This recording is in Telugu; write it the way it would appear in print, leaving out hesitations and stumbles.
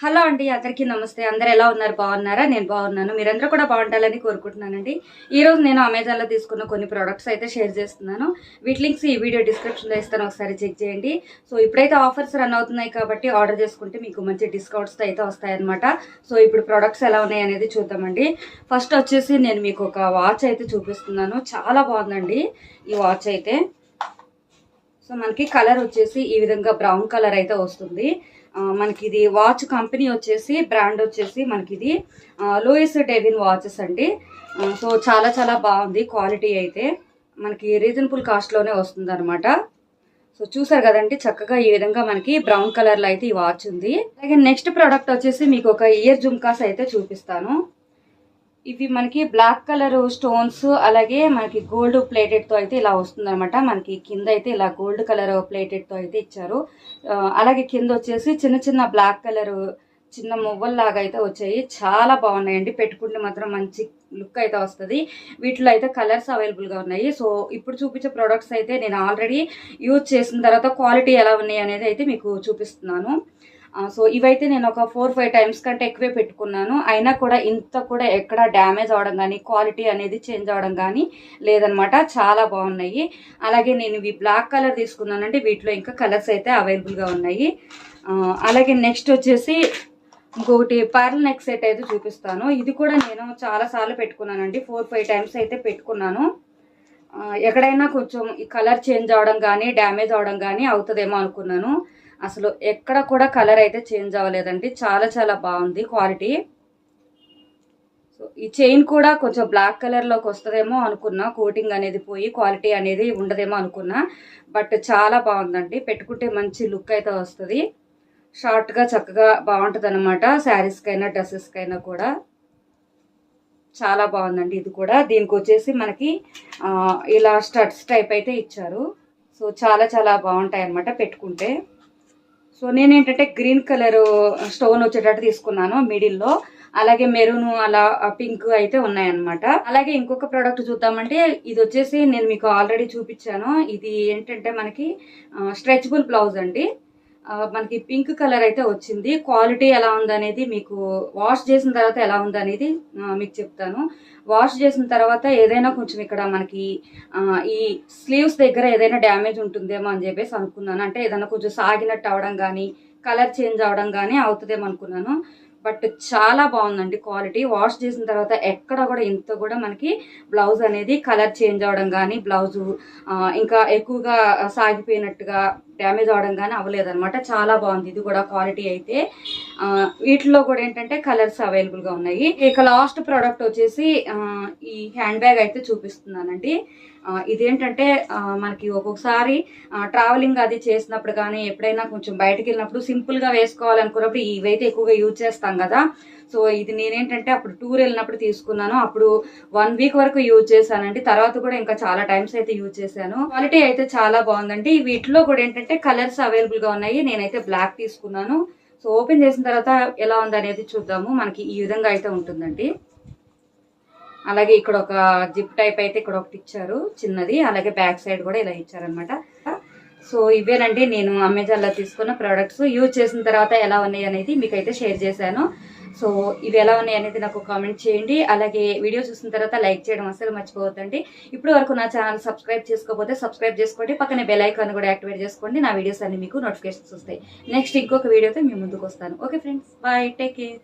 హలో అండి, అందరికీ నమస్తే. అందరు ఎలా ఉన్నారు? బాగున్నారా? నేను బాగున్నాను. మీరందరూ కూడా బాగుండాలని కోరుకుంటున్నానండి. ఈరోజు నేను అమెజాన్లో తీసుకున్న కొన్ని ప్రోడక్ట్స్ అయితే షేర్ చేస్తున్నాను. వీటి లింక్స్ ఈ వీడియో డిస్క్రిప్షన్లో ఇస్తాను, ఒకసారి చెక్ చేయండి. సో ఇప్పుడైతే ఆఫర్స్ రన్ అవుతున్నాయి కాబట్టి ఆర్డర్ చేసుకుంటే మీకు మంచి డిస్కౌంట్స్తో అయితే వస్తాయన్నమాట. సో ఇప్పుడు ప్రోడక్ట్స్ ఎలా ఉన్నాయి అనేది చూద్దామండి. ఫస్ట్ వచ్చేసి నేను మీకు ఒక వాచ్ అయితే చూపిస్తున్నాను. చాలా బాగుందండి ఈ వాచ్ అయితే. సో మనకి కలర్ వచ్చేసి ఈ విధంగా బ్రౌన్ కలర్ అయితే వస్తుంది. మనకి ఇది వాచ్ కంపెనీ వచ్చేసి బ్రాండ్ వచ్చేసి మనకి ఇది లూయిస్ డెవిన్ వాచెస్ అండి. సో చాలా చాలా బాగుంది క్వాలిటీ అయితే. మనకి రీజనబుల్ కాస్ట్లోనే వస్తుంది అనమాట. సో చూసారు కదండి, చక్కగా ఈ విధంగా మనకి బ్రౌన్ కలర్లో అయితే ఈ వాచ్ ఉంది. అలాగే నెక్స్ట్ ప్రోడక్ట్ వచ్చేసి మీకు ఒక ఇయర్ జుమ్కాస్ అయితే చూపిస్తాను. ఇవి మనకి బ్లాక్ కలర్ స్టోన్స్ అలాగే మనకి గోల్డ్ ప్లేటెడ్ తో అయితే ఇలా వస్తుంది అనమాట. మనకి కింద అయితే ఇలా గోల్డ్ కలర్ ప్లేటెడ్ తో అయితే ఇచ్చారు. అలాగే కింద వచ్చేసి చిన్న చిన్న బ్లాక్ కలర్ చిన్న మువ్వల్లాగా అయితే వచ్చాయి. చాలా బాగున్నాయండి, పెట్టుకుంటే మాత్రం మంచి లుక్ అయితే వస్తుంది. వీటిలో అయితే కలర్స్ అవైలబుల్గా ఉన్నాయి. సో ఇప్పుడు చూపించే ప్రోడక్ట్స్ అయితే నేను ఆల్రెడీ యూజ్ చేసిన తర్వాత క్వాలిటీ ఎలా ఉన్నాయి అనేది అయితే మీకు చూపిస్తున్నాను. సో ఇవైతే నేను ఒక 4-5 టైమ్స్ కంటే ఎక్కువే పెట్టుకున్నాను. అయినా కూడా ఇంత కూడా ఎక్కడ డ్యామేజ్ అవడం కానీ క్వాలిటీ అనేది చేంజ్ అవడం కానీ లేదనమాట. చాలా బాగున్నాయి. అలాగే నేను ఇవి బ్లాక్ కలర్ తీసుకున్నానంటే వీటిలో ఇంకా కలర్స్ అయితే అవైలబుల్గా ఉన్నాయి. అలాగే నెక్స్ట్ వచ్చేసి ఇంకొకటి పర్ల్ నెక్ సెట్ అయితే చూపిస్తాను. ఇది కూడా నేను చాలాసార్లు పెట్టుకున్నానండి. 4-5 టైమ్స్ అయితే పెట్టుకున్నాను. ఎక్కడైనా కొంచెం ఈ కలర్ చేంజ్ అవడం కానీ డ్యామేజ్ అవడం కానీ అవుతుందేమో అనుకున్నాను. అసలు ఎక్కడ కూడా కలర్ అయితే చేంజ్ అవ్వలేదండి. చాలా చాలా బాగుంది క్వాలిటీ. సో ఈ చైన్ కూడా కొంచెం బ్లాక్ కలర్లోకి వస్తుందేమో అనుకున్నా, కోటింగ్ అనేది పోయి క్వాలిటీ అనేది ఉండదేమో అనుకున్నా. బట్ చాలా బాగుందండి, పెట్టుకుంటే మంచి లుక్ అయితే వస్తుంది. షార్ట్గా చక్కగా బాగుంటుంది అనమాట. శారీస్కైనా డ్రెస్సెస్కైనా కూడా చాలా బాగుందండి. ఇది కూడా దీనికి వచ్చేసి మనకి ఇలా స్టడ్స్ టైప్ అయితే ఇచ్చారు. సో చాలా చాలా బాగుంటాయి అనమాట పెట్టుకుంటే. సో నేనేంటంటే గ్రీన్ కలర్ స్టోన్ వచ్చేటట్టు తీసుకున్నాను మిడిల్లో. అలాగే మెరూన్ అలా పింక్ అయితే ఉన్నాయన్నమాట. అలాగే ఇంకొక ప్రోడక్ట్ చూద్దామంటే ఇది వచ్చేసి నేను మీకు ఆల్రెడీ చూపించాను. ఇది ఏంటంటే మనకి స్ట్రెచబుల్ బ్లౌజ్ అండి. మనకి పింక్ కలర్ అయితే వచ్చింది. క్వాలిటీ ఎలా ఉందనేది మీకు వాష్ చేసిన తర్వాత ఎలా ఉందనేది మీకు చెప్తాను. వాష్ చేసిన తర్వాత ఏదైనా కొంచెం ఇక్కడ మనకి ఈ స్లీవ్స్ దగ్గర ఏదైనా డ్యామేజ్ ఉంటుందేమో అని చెప్పేసి అనుకున్నాను. అంటే ఏదైనా కొంచెం సాగినట్టు అవడం కానీ కలర్ చేంజ్ అవడం కానీ అవుతుందేమో అనుకున్నాను. బట్ చాలా బాగుందండి క్వాలిటీ. వాష్ చేసిన తర్వాత ఎక్కడ కూడా ఇంత కూడా మనకి బ్లౌజ్ అనేది కలర్ చేంజ్ అవడం కానీ బ్లౌజు ఇంకా ఎక్కువగా సాగిపోయినట్టుగా డ్యామేజ్ అవడం కానీ అవ్వలేదన్నమాట. చాలా బాగుంది ఇది కూడా క్వాలిటీ అయితే. వీటిలో కూడా ఏంటంటే కలర్స్ అవైలబుల్గా ఉన్నాయి. ఇక లాస్ట్ ప్రోడక్ట్ వచ్చేసి ఈ హ్యాండ్ బ్యాగ్ అయితే చూపిస్తున్నానండి. ఇదేంటంటే మనకి ఒక్కొక్కసారి ట్రావెలింగ్ అది చేసినప్పుడు కానీ ఎప్పుడైనా కొంచెం బయటకు వెళ్ళినప్పుడు సింపుల్గా వేసుకోవాలనుకున్నప్పుడు ఇవైతే ఎక్కువగా యూజ్ చేస్తాం కదా. సో ఇది నేనేంటంటే అప్పుడు టూర్ వెళ్ళినప్పుడు తీసుకున్నాను. అప్పుడు 1 వీక్ వరకు యూజ్ చేశానండి. తర్వాత కూడా ఇంకా చాలా టైమ్స్ అయితే యూజ్ చేశాను. క్వాలిటీ అయితే చాలా బాగుందండి. వీటిలో కూడా ఏంటంటే కలర్స్ అవైలబుల్గా ఉన్నాయి. నేనైతే బ్లాక్ తీసుకున్నాను. సో ఓపెన్ చేసిన తర్వాత ఎలా ఉందనేది చూద్దాము. మనకి ఈ విధంగా అయితే ఉంటుందండి. అలాగే ఇక్కడ ఒక జిప్ టైప్ అయితే ఇక్కడ ఒకటి ఇచ్చారు చిన్నది. అలాగే బ్యాక్ సైడ్ కూడా ఇలా ఇచ్చారనమాట. సో ఇవేనండి నేను అమెజాన్లో తీసుకున్న ప్రోడక్ట్స్. యూజ్ చేసిన తర్వాత ఎలా ఉన్నాయి అనేది మీకైతే షేర్ చేశాను. సో ఇవి ఎలా ఉన్నాయి అనేది నాకు కామెంట్ చేయండి. అలాగే వీడియో చూసిన తర్వాత లైక్ చేయడం అసలు మర్చిపోవద్దండి. ఇప్పుడు వరకు నా ఛానల్ సబ్స్క్రైబ్ చేసుకోకపోతే సబ్స్క్రైబ్ చేసుకోండి. పక్కనే బెల్ ఐకాన్ కూడా యాక్టివేట్ చేసుకోండి. నా వీడియోస్ అన్ని మీకు నోటిఫికేషన్స్ వస్తాయి. నెక్స్ట్ ఇంకొక వీడియోతో మీ ముందుకు వస్తాను. Okay friends, bye, take care.